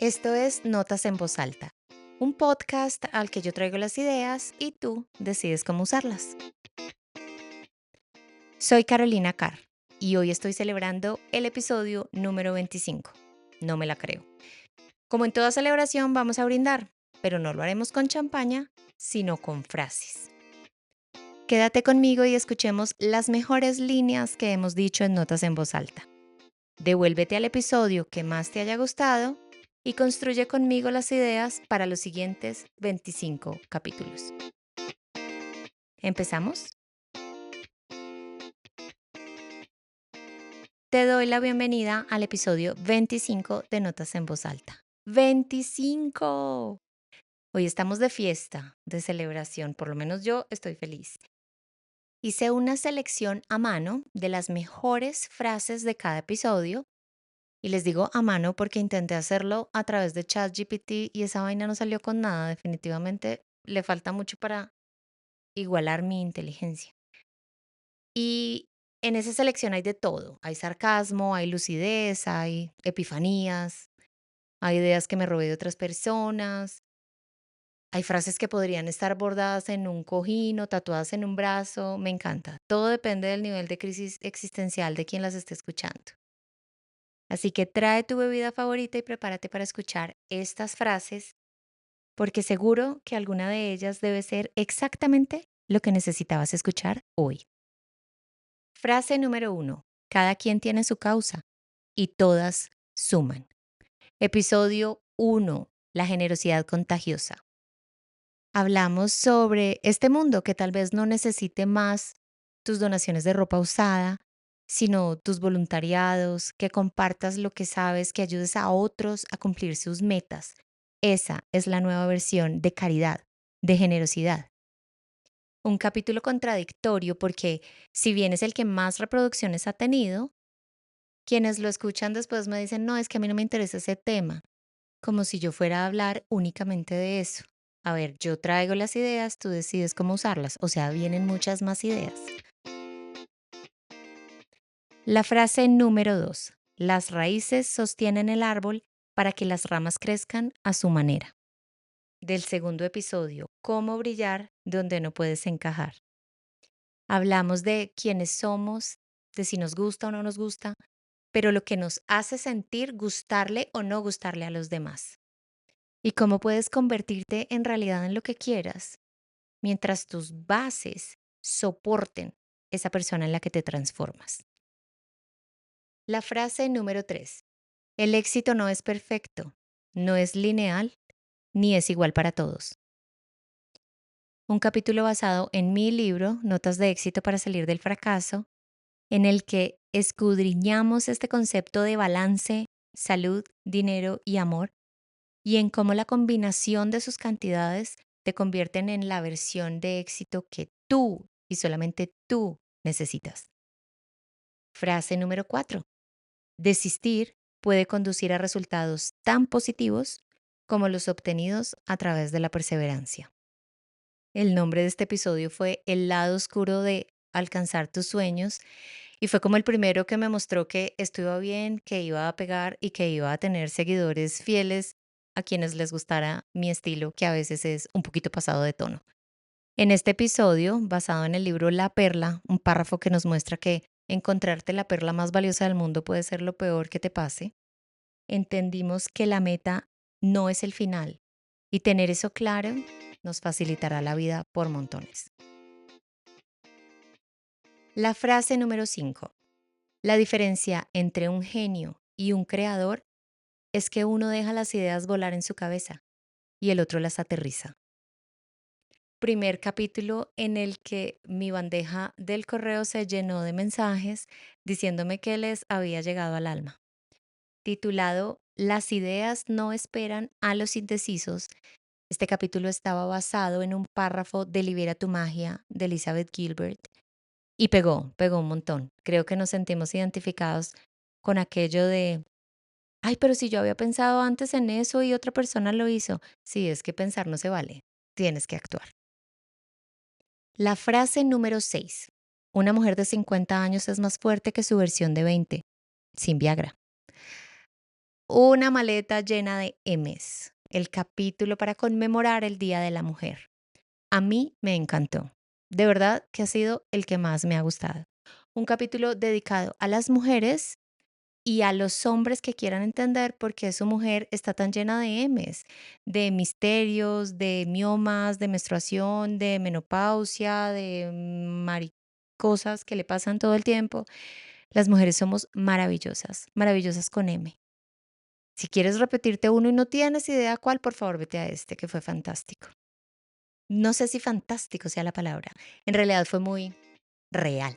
Esto es Notas en Voz Alta, un podcast al que yo traigo las ideas y tú decides cómo usarlas. Soy Carolina Carr y hoy estoy celebrando el episodio número 25. No me la creo. Como en toda celebración vamos a brindar, pero no lo haremos con champaña, sino con frases. Quédate conmigo y escuchemos las mejores líneas que hemos dicho en Notas en Voz Alta. Devuélvete al episodio que más te haya gustado y construye conmigo las ideas para los siguientes 25 capítulos. ¿Empezamos? Te doy la bienvenida al episodio 25 de Notas en Voz Alta. ¡25! Hoy estamos de fiesta, de celebración, por lo menos yo estoy feliz. Hice una selección a mano de las mejores frases de cada episodio. Y les digo a mano porque intenté hacerlo a través de ChatGPT y esa vaina no salió con nada. Definitivamente le falta mucho para igualar mi inteligencia. Y en esa selección hay de todo. Hay sarcasmo, hay lucidez, hay epifanías, hay ideas que me robé de otras personas, hay frases que podrían estar bordadas en un cojín o tatuadas en un brazo. Me encanta. Todo depende del nivel de crisis existencial de quien las esté escuchando. Así que trae tu bebida favorita y prepárate para escuchar estas frases, porque seguro que alguna de ellas debe ser exactamente lo que necesitabas escuchar hoy. Frase número 1. Cada quien tiene su causa y todas suman. Episodio 1. La generosidad contagiosa. Hablamos sobre este mundo que tal vez no necesite más tus donaciones de ropa usada, sino tus voluntariados, que compartas lo que sabes, que ayudes a otros a cumplir sus metas. Esa es la nueva versión de caridad, de generosidad. Un capítulo contradictorio porque si bien es el que más reproducciones ha tenido, quienes lo escuchan después me dicen, no, es que a mí no me interesa ese tema, como si yo fuera a hablar únicamente de eso. A ver, yo traigo las ideas, tú decides cómo usarlas, o sea, vienen muchas más ideas. La frase número 2. Las raíces sostienen el árbol para que las ramas crezcan a su manera. Del segundo episodio, Cómo brillar donde no puedes encajar. Hablamos de quiénes somos, de si nos gusta o no nos gusta, pero lo que nos hace sentir gustarle o no gustarle a los demás. Y cómo puedes convertirte en realidad en lo que quieras, mientras tus bases soporten esa persona en la que te transformas. La frase número 3. El éxito no es perfecto, no es lineal, ni es igual para todos. Un capítulo basado en mi libro, Notas de éxito para salir del fracaso, en el que escudriñamos este concepto de balance, salud, dinero y amor, y en cómo la combinación de sus cantidades te convierten en la versión de éxito que tú y solamente tú necesitas. Frase número 4. Desistir puede conducir a resultados tan positivos como los obtenidos a través de la perseverancia. El nombre de este episodio fue El lado oscuro de alcanzar tus sueños y fue como el primero que me mostró que esto iba bien, que iba a pegar y que iba a tener seguidores fieles a quienes les gustara mi estilo, que a veces es un poquito pasado de tono. En este episodio, basado en el libro La Perla, un párrafo que nos muestra que encontrarte la perla más valiosa del mundo puede ser lo peor que te pase, entendimos que la meta no es el final y tener eso claro nos facilitará la vida por montones. La frase número 5. La diferencia entre un genio y un creador es que uno deja las ideas volar en su cabeza y el otro las aterriza. Primer capítulo en el que mi bandeja del correo se llenó de mensajes diciéndome que les había llegado al alma. Titulado Las ideas no esperan a los indecisos, este capítulo estaba basado en un párrafo de Libera tu magia de Elizabeth Gilbert y pegó un montón. Creo que nos sentimos identificados con aquello de, ay, pero si yo había pensado antes en eso y otra persona lo hizo. Sí, es que pensar no se vale, tienes que actuar. La frase número 6. Una mujer de 50 años es más fuerte que su versión de 20, sin Viagra. Una maleta llena de M's, el capítulo para conmemorar el Día de la Mujer. A mí me encantó. De verdad que ha sido el que más me ha gustado. Un capítulo dedicado a las mujeres y a los hombres que quieran entender por qué su mujer está tan llena de M's, de misterios, de miomas, de menstruación, de menopausia, de cosas que le pasan todo el tiempo. Las mujeres somos maravillosas, maravillosas con M. Si quieres repetirte uno y no tienes idea cuál, por favor vete a este que fue fantástico. No sé si fantástico sea la palabra. En realidad fue muy real.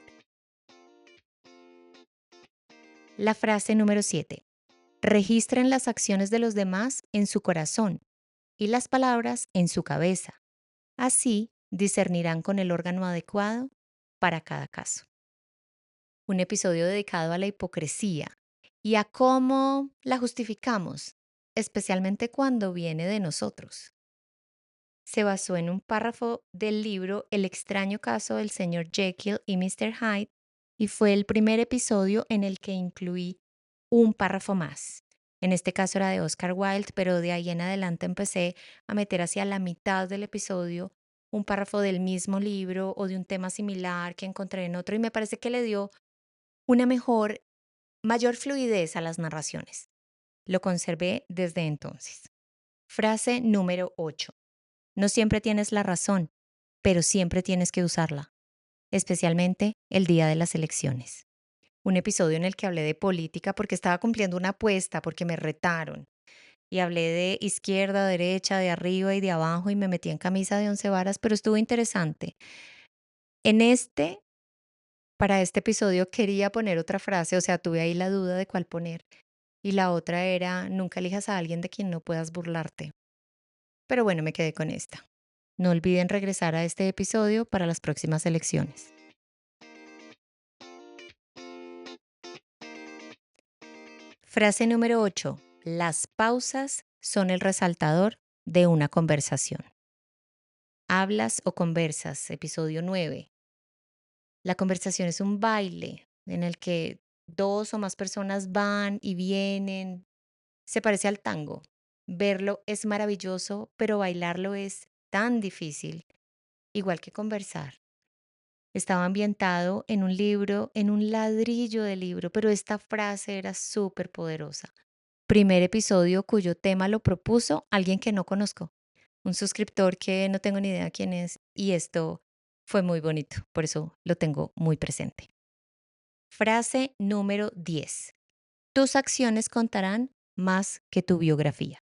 La frase número 7. Registren las acciones de los demás en su corazón y las palabras en su cabeza. Así discernirán con el órgano adecuado para cada caso. Un episodio dedicado a la hipocresía y a cómo la justificamos, especialmente cuando viene de nosotros. Se basó en un párrafo del libro El extraño caso del señor Jekyll y Mr. Hyde y fue el primer episodio en el que incluí un párrafo más. En este caso era de Oscar Wilde, pero de ahí en adelante empecé a meter hacia la mitad del episodio un párrafo del mismo libro o de un tema similar que encontré en otro y me parece que le dio una mayor fluidez a las narraciones. Lo conservé desde entonces. Frase número 8. No siempre tienes la razón, pero siempre tienes que usarla, especialmente el día de las elecciones. Un episodio en el que hablé de política porque estaba cumpliendo una apuesta, porque me retaron. Y hablé de izquierda, derecha, de arriba y de abajo y me metí en camisa de 11 varas, pero estuvo interesante. En para este episodio quería poner otra frase, o sea, tuve ahí la duda de cuál poner. Y la otra era, nunca elijas a alguien de quien no puedas burlarte. Pero bueno, me quedé con esta. No olviden regresar a este episodio para las próximas elecciones. Frase número 8. Las pausas son el resaltador de una conversación. Hablas o conversas, episodio 9. La conversación es un baile en el que dos o más personas van y vienen. Se parece al tango. Verlo es maravilloso, pero bailarlo es tan difícil, igual que conversar. Estaba ambientado en un libro, en un ladrillo de libro, pero esta frase era súper poderosa. Primer episodio cuyo tema lo propuso alguien que no conozco, un suscriptor que no tengo ni idea quién es, y esto fue muy bonito, por eso lo tengo muy presente. Frase número 10. Tus acciones contarán más que tu biografía.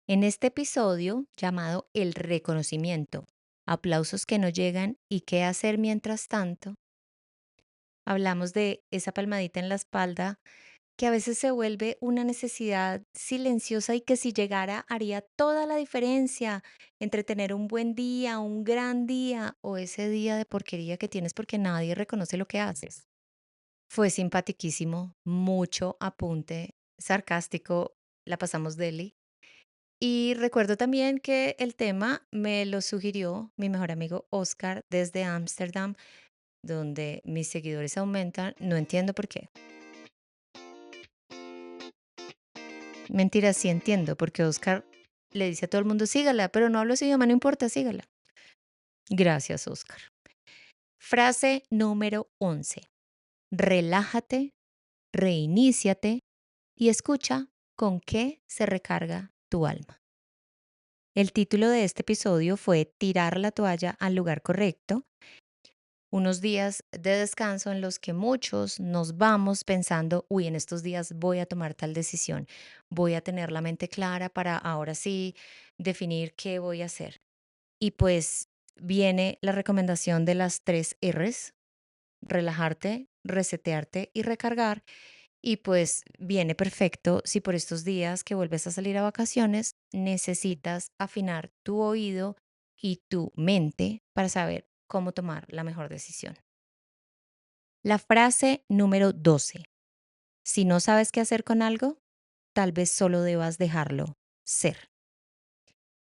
En este episodio, llamado El reconocimiento, aplausos que no llegan y qué hacer mientras tanto, hablamos de esa palmadita en la espalda que a veces se vuelve una necesidad silenciosa y que si llegara haría toda la diferencia entre tener un buen día, un gran día o ese día de porquería que tienes porque nadie reconoce lo que haces. Fue simpaticísimo, mucho apunte sarcástico, la pasamos deli. Y recuerdo también que el tema me lo sugirió mi mejor amigo Oscar desde Ámsterdam, donde mis seguidores aumentan, no entiendo por qué. Mentira, sí entiendo, porque Oscar le dice a todo el mundo, sígala, pero no hablo ese idioma, no importa, sígala. Gracias, Oscar. Frase número 11. Relájate, reiníciate y escucha con qué se recarga tu alma. El título de este episodio fue Tirar la toalla al lugar correcto, unos días de descanso en los que muchos nos vamos pensando, uy, en estos días voy a tomar tal decisión, voy a tener la mente clara para ahora sí definir qué voy a hacer. Y pues viene la recomendación de las 3 Rs: relajarte, resetearte y recargar. Y pues viene perfecto si por estos días que vuelves a salir a vacaciones necesitas afinar tu oído y tu mente para saber cómo tomar la mejor decisión. La frase número 12. Si no sabes qué hacer con algo, tal vez solo debas dejarlo ser.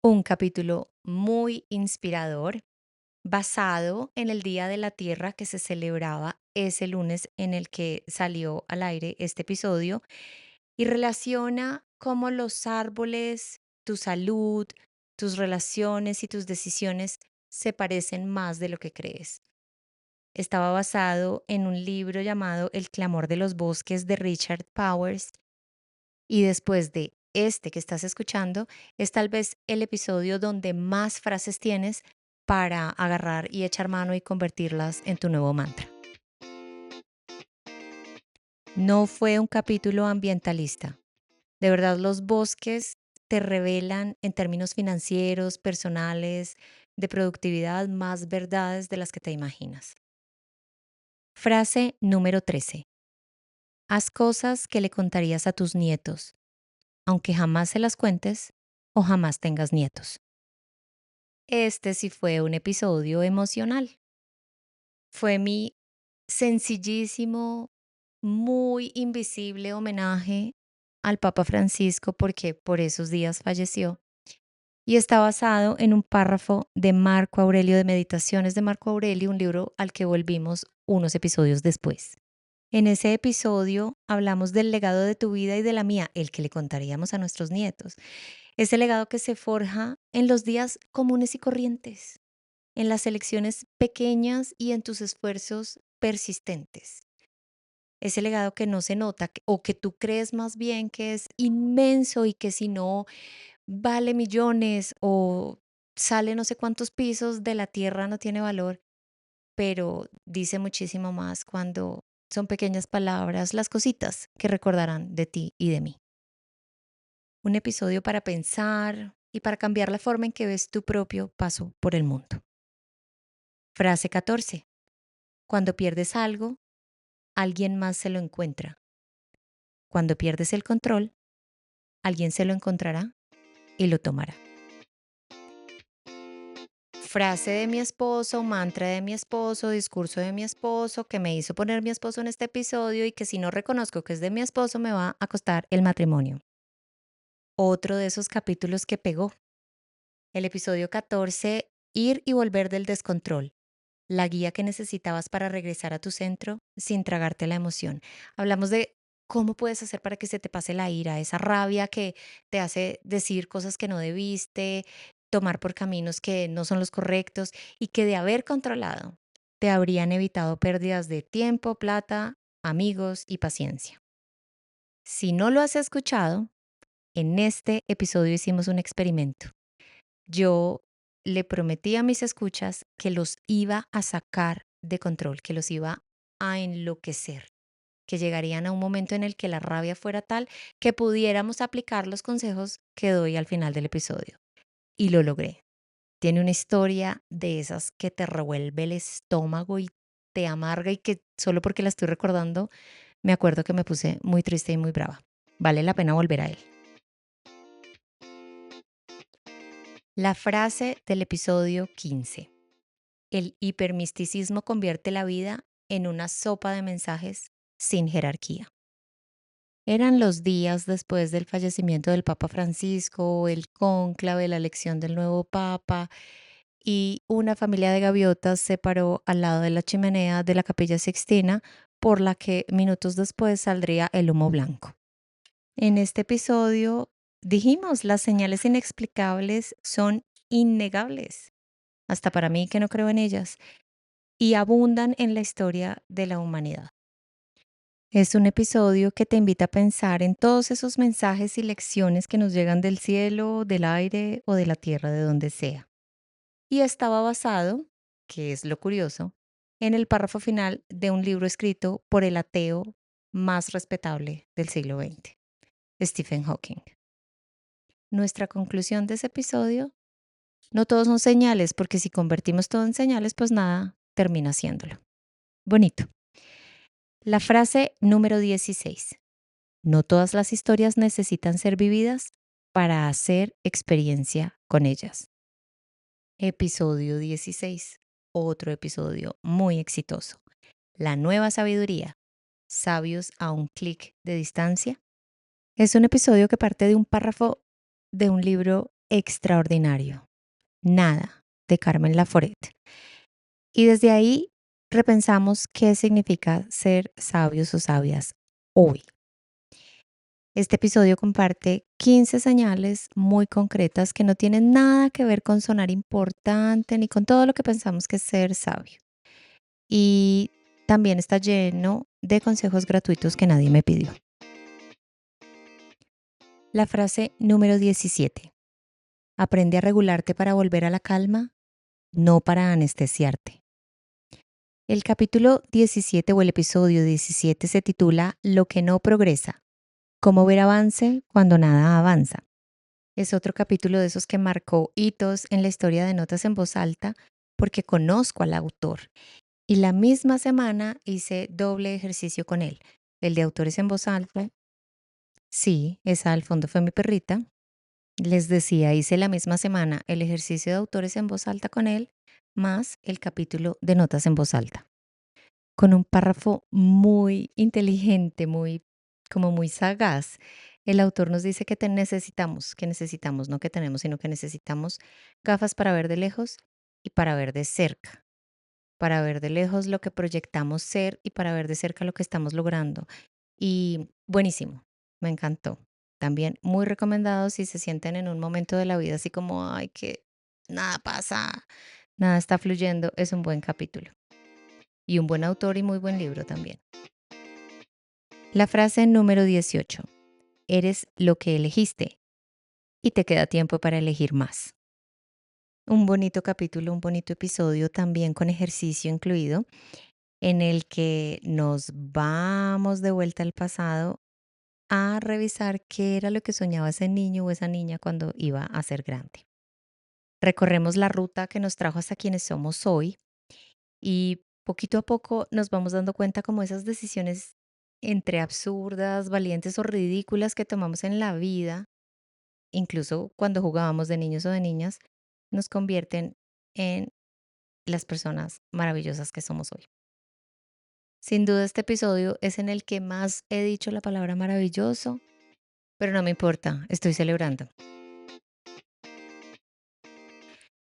Un capítulo muy inspirador basado en el Día de la Tierra que se celebraba ese lunes en el que salió al aire este episodio. y relaciona cómo los árboles, tu salud, tus relaciones y tus decisiones se parecen más de lo que crees. Estaba basado en un libro llamado El clamor de los bosques de Richard Powers y después de este que estás escuchando es tal vez el episodio donde más frases tienes para agarrar y echar mano y convertirlas en tu nuevo mantra. No fue un capítulo ambientalista. De verdad, los bosques te revelan en términos financieros, personales, de productividad, más verdades de las que te imaginas. Frase número 13. Haz cosas que le contarías a tus nietos, aunque jamás se las cuentes o jamás tengas nietos. Este sí fue un episodio emocional. Fue mi sencillísimo, muy invisible homenaje al Papa Francisco porque por esos días falleció. Y está basado en un párrafo de Marco Aurelio, de Meditaciones de Marco Aurelio, un libro al que volvimos unos episodios después. En ese episodio hablamos del legado de tu vida y de la mía, el que le contaríamos a nuestros nietos. Ese legado que se forja en los días comunes y corrientes, en las elecciones pequeñas y en tus esfuerzos persistentes. Ese legado que no se nota o que tú crees más bien que es inmenso y que si no vale millones o sale no sé cuántos pisos de la tierra no tiene valor, pero dice muchísimo más cuando son pequeñas palabras, las cositas que recordarán de ti y de mí. Un episodio para pensar y para cambiar la forma en que ves tu propio paso por el mundo. Frase 14. Cuando pierdes algo, alguien más se lo encuentra. Cuando pierdes el control, alguien se lo encontrará y lo tomará. Frase de mi esposo, mantra de mi esposo, discurso de mi esposo, que me hizo poner mi esposo en este episodio y que si no reconozco que es de mi esposo me va a costar el matrimonio. Otro de esos capítulos que pegó. El episodio 14, ir y volver del descontrol. La guía que necesitabas para regresar a tu centro sin tragarte la emoción. Hablamos de cómo puedes hacer para que se te pase la ira, esa rabia que te hace decir cosas que no debiste, tomar por caminos que no son los correctos y que de haber controlado te habrían evitado pérdidas de tiempo, plata, amigos y paciencia. Si no lo has escuchado, en este episodio hicimos un experimento. Yo le prometí a mis escuchas que los iba a sacar de control, que los iba a enloquecer, que llegarían a un momento en el que la rabia fuera tal que pudiéramos aplicar los consejos que doy al final del episodio. Y lo logré. Tiene una historia de esas que te revuelve el estómago y te amarga y que solo porque la estoy recordando me acuerdo que me puse muy triste y muy brava. Vale la pena volver a él. La frase del episodio 15. El hipermisticismo convierte la vida en una sopa de mensajes sin jerarquía. Eran los días después del fallecimiento del Papa Francisco, el cónclave, la elección del nuevo Papa, y una familia de gaviotas se paró al lado de la chimenea de la Capilla Sixtina, por la que minutos después saldría el humo blanco. En este episodio dijimos, las señales inexplicables son innegables, hasta para mí que no creo en ellas, y abundan en la historia de la humanidad. Es un episodio que te invita a pensar en todos esos mensajes y lecciones que nos llegan del cielo, del aire o de la tierra, de donde sea. Y estaba basado, que es lo curioso, en el párrafo final de un libro escrito por el ateo más respetable del siglo XX, Stephen Hawking. Nuestra conclusión de ese episodio: no todos son señales, porque si convertimos todo en señales, pues nada termina siéndolo. Bonito. La frase número 16. No todas las historias necesitan ser vividas para hacer experiencia con ellas. Episodio 16. Otro episodio muy exitoso. La nueva sabiduría. Sabios a un clic de distancia. Es un episodio que parte de un párrafo de un libro extraordinario. Nada, de Carmen Laforet. Y desde ahí repensamos qué significa ser sabios o sabias hoy. Este episodio comparte 15 señales muy concretas que no tienen nada que ver con sonar importante ni con todo lo que pensamos que es ser sabio. Y también está lleno de consejos gratuitos que nadie me pidió. La frase número 17. Aprende a regularte para volver a la calma, no para anestesiarte. El capítulo 17 o el episodio 17 se titula Lo que no progresa, cómo ver avance cuando nada avanza. Es otro capítulo de esos que marcó hitos en la historia de Notas en Voz Alta porque conozco al autor y la misma semana hice doble ejercicio con él. El de autores en voz alta, sí, esa al fondo fue mi perrita. Les decía, hice la misma semana el ejercicio de autores en voz alta con él, más el capítulo de Notas en Voz Alta, con un párrafo muy inteligente, como muy sagaz. El autor nos dice que necesitamos, no que tenemos, sino que necesitamos gafas para ver de lejos y para ver de cerca. Para ver de lejos lo que proyectamos ser y para ver de cerca lo que estamos logrando. Y buenísimo, me encantó. También muy recomendado si se sienten en un momento de la vida así como, ay, que nada pasa, nada está fluyendo, es un buen capítulo. Y un buen autor y muy buen libro también. La frase número 18. Eres lo que elegiste y te queda tiempo para elegir más. Un bonito capítulo, un bonito episodio también con ejercicio incluido, en el que nos vamos de vuelta al pasado a revisar qué era lo que soñaba ese niño o esa niña cuando iba a ser grande. Recorremos la ruta que nos trajo hasta quienes somos hoy y poquito a poco nos vamos dando cuenta como esas decisiones entre absurdas, valientes o ridículas que tomamos en la vida, incluso cuando jugábamos de niños o de niñas, nos convierten en las personas maravillosas que somos hoy. Sin duda este episodio es en el que más he dicho la palabra maravilloso, pero no me importa, estoy celebrando.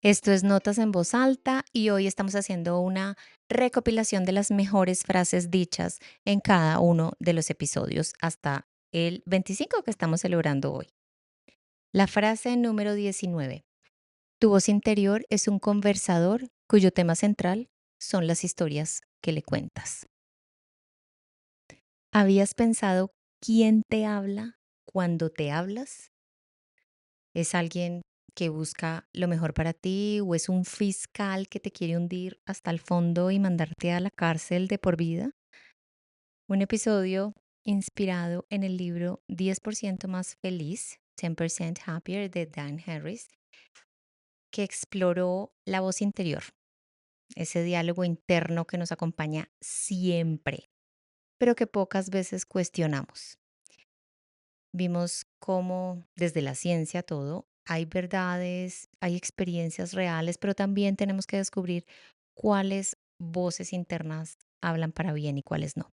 Esto es Notas en Voz Alta y hoy estamos haciendo una recopilación de las mejores frases dichas en cada uno de los episodios hasta el 25 que estamos celebrando hoy. La frase número 19. Tu voz interior es un conversador cuyo tema central son las historias que le cuentas. ¿Habías pensado quién te habla cuando te hablas? ¿Es alguien que busca lo mejor para ti o es un fiscal que te quiere hundir hasta el fondo y mandarte a la cárcel de por vida? Un episodio inspirado en el libro 10% más feliz, 10% Happier de Dan Harris, que exploró la voz interior, ese diálogo interno que nos acompaña siempre, pero que pocas veces cuestionamos. Vimos cómo desde la ciencia todo, hay verdades, hay experiencias reales, pero también tenemos que descubrir cuáles voces internas hablan para bien y cuáles no.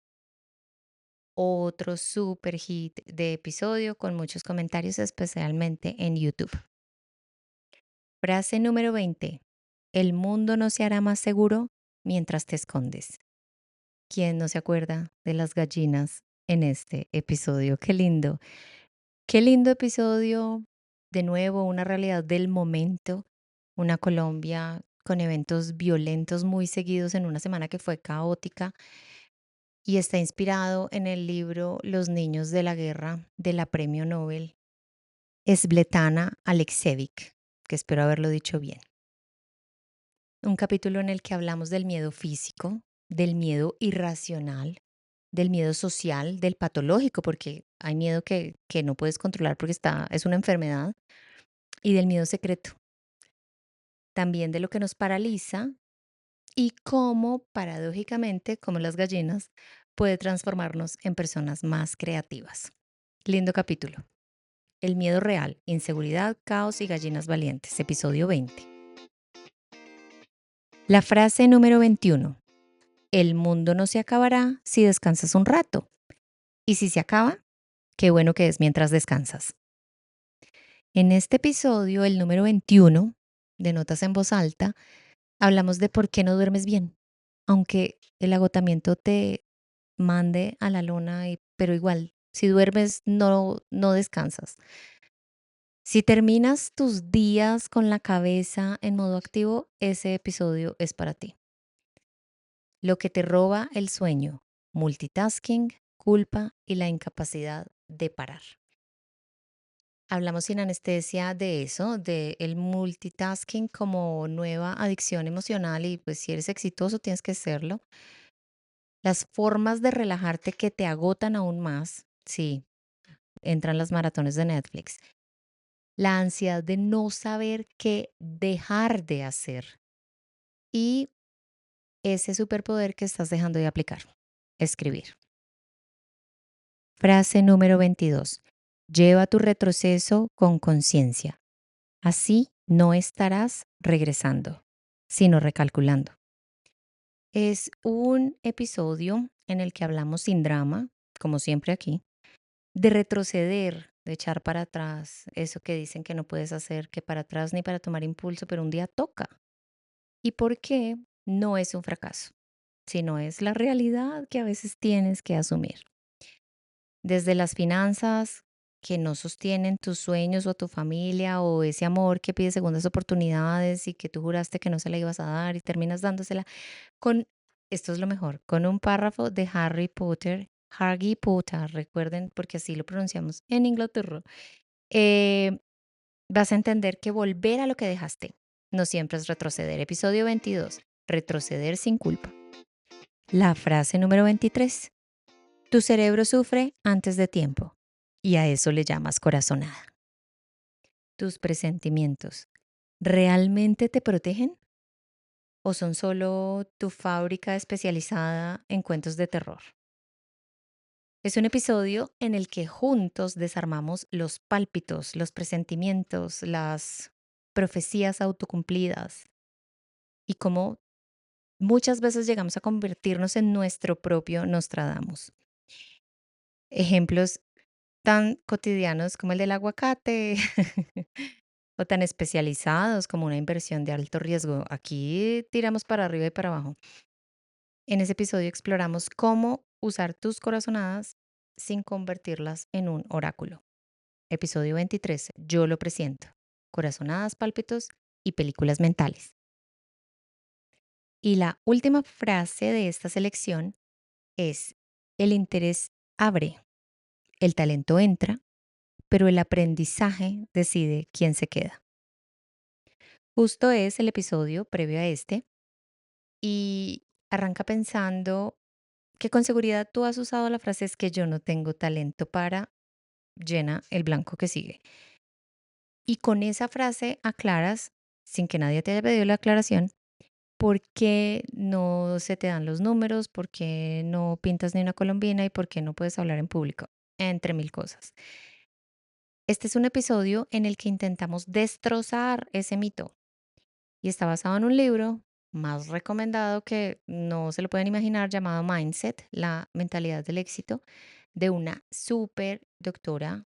Otro super hit de episodio con muchos comentarios, especialmente en YouTube. Frase número 20. El mundo no se hará más seguro mientras te escondes. ¿Quién no se acuerda de las gallinas en este episodio? Qué lindo. Qué lindo episodio. De nuevo, una realidad del momento. Una Colombia con eventos violentos muy seguidos en una semana que fue caótica y está inspirado en el libro Los niños de la guerra de la premio Nobel Svetlana Alexievich, que espero haberlo dicho bien. Un capítulo en el que hablamos del miedo físico, del miedo irracional, del miedo social, del patológico, porque hay miedo que no puedes controlar porque es una enfermedad, y del miedo secreto. También de lo que nos paraliza y cómo, paradójicamente, como las gallinas, puede transformarnos en personas más creativas. Lindo capítulo. El miedo real, inseguridad, caos y gallinas valientes, episodio 20. La frase número 21. El mundo no se acabará si descansas un rato. Y si se acaba, qué bueno que es mientras descansas. En este episodio, el número 21 de Notas en Voz Alta, hablamos de por qué no duermes bien. Aunque el agotamiento te mande a la luna, pero igual Si duermes, no descansas. Si terminas tus días con la cabeza en modo activo, ese episodio es para ti. Lo que te roba el sueño, multitasking, culpa y la incapacidad de parar. Hablamos sin anestesia de eso, de el multitasking como nueva adicción emocional y pues si eres exitoso tienes que serlo. Las formas de relajarte que te agotan aún más, sí, entran las maratones de Netflix. La ansiedad de no saber qué dejar de hacer y ese superpoder que estás dejando de aplicar, escribir. Frase número 22. Lleva tu retroceso con conciencia. Así no estarás regresando, sino recalculando. Es un episodio en el que hablamos sin drama, como siempre aquí, de retroceder, de echar para atrás, eso que dicen que no puedes hacer, que para atrás ni para tomar impulso, pero un día toca. ¿Y por qué? No es un fracaso, sino es la realidad que a veces tienes que asumir. Desde las finanzas que no sostienen tus sueños o tu familia o ese amor que pide segundas oportunidades y que tú juraste que no se la ibas a dar y terminas dándosela con, esto es lo mejor, con un párrafo de Harry Potter, recuerden porque así lo pronunciamos en Inglaterra, eh, vas a entender que volver a lo que dejaste no siempre es retroceder. Episodio 22, retroceder sin culpa. La frase número 23. Tu cerebro sufre antes de tiempo y a eso le llamas corazonada. ¿Tus presentimientos realmente te protegen o son solo tu fábrica especializada en cuentos de terror? Es un episodio en el que juntos desarmamos los pálpitos, los presentimientos, las profecías autocumplidas y cómo muchas veces llegamos a convertirnos en nuestro propio Nostradamus. Ejemplos tan cotidianos como el del aguacate o tan especializados como una inversión de alto riesgo. Aquí tiramos para arriba y para abajo. En ese episodio exploramos cómo usar tus corazonadas sin convertirlas en un oráculo. Episodio 23. Yo lo presiento. Corazonadas, pálpitos y películas mentales. Y la última frase de esta selección es, el interés abre, el talento entra, pero el aprendizaje decide quién se queda. Justo es el episodio previo a este y arranca pensando que con seguridad tú has usado la frase es que yo no tengo talento para llena el blanco que sigue. Y con esa frase aclaras, sin que nadie te haya pedido la aclaración, por qué no se te dan los números, por qué no pintas ni una colombina y por qué no puedes hablar en público, entre mil cosas. Este es un episodio en el que intentamos destrozar ese mito y está basado en un libro más recomendado que no se lo pueden imaginar llamado Mindset, la mentalidad del éxito, de una super doctora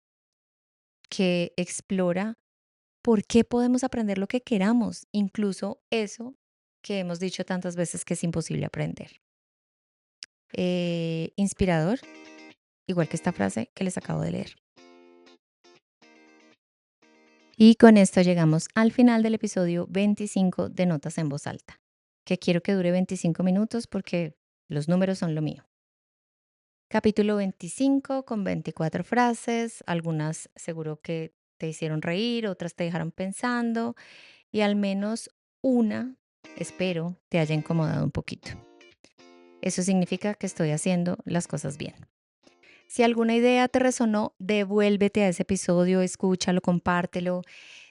que explora por qué podemos aprender lo que queramos, incluso eso que hemos dicho tantas veces que es imposible aprender. Inspirador, igual que esta frase que les acabo de leer. Y con esto llegamos al final del episodio 25 de Notas en Voz Alta, que quiero que dure 25 minutos porque los números son lo mío. Capítulo 25 con 24 frases, algunas seguro que te hicieron reír, otras te dejaron pensando y al menos una, espero, te haya incomodado un poquito. Eso significa que estoy haciendo las cosas bien. Si alguna idea te resonó, devuélvete a ese episodio, escúchalo, compártelo.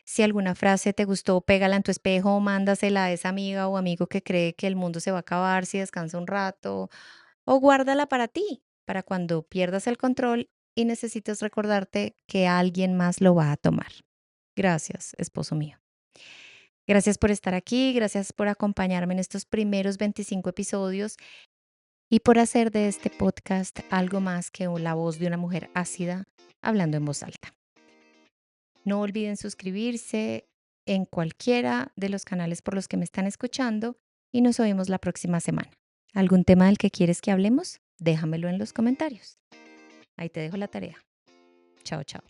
Si alguna frase te gustó, pégala en tu espejo o mándasela a esa amiga o amigo que cree que el mundo se va a acabar si descansa un rato. O guárdala para ti, para cuando pierdas el control y necesites recordarte que alguien más lo va a tomar. Gracias, esposo mío. Gracias por estar aquí, gracias por acompañarme en estos primeros 25 episodios y por hacer de este podcast algo más que la voz de una mujer ácida hablando en voz alta. No olviden suscribirse en cualquiera de los canales por los que me están escuchando y nos oímos la próxima semana. ¿Algún tema del que quieres que hablemos? Déjamelo en los comentarios. Ahí te dejo la tarea. Chao, chao.